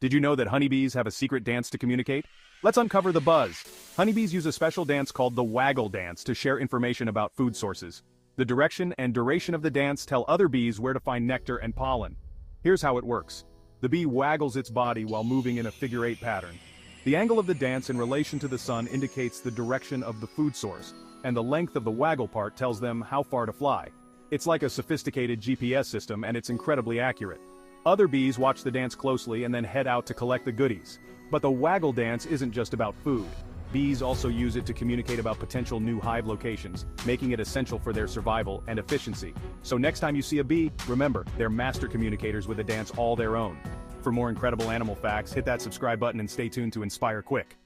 Did you know that honeybees have a secret dance to communicate? Let's uncover the buzz. Honeybees use a special dance called the waggle dance to share information about food sources. The direction and duration of the dance tell other bees where to find nectar and pollen. Here's how it works. The bee waggles its body while moving in a figure-8 pattern. The angle of the dance in relation to the sun indicates the direction of the food source, and the length of the waggle part tells them how far to fly. It's like a sophisticated GPS system, and it's incredibly accurate. Other bees watch the dance closely and then head out to collect the goodies. But the waggle dance isn't just about food. Bees also use it to communicate about potential new hive locations, making it essential for their survival and efficiency. So next time you see a bee, remember, they're master communicators with a dance all their own. For more incredible animal facts, hit that subscribe button and stay tuned to Inspire Quick.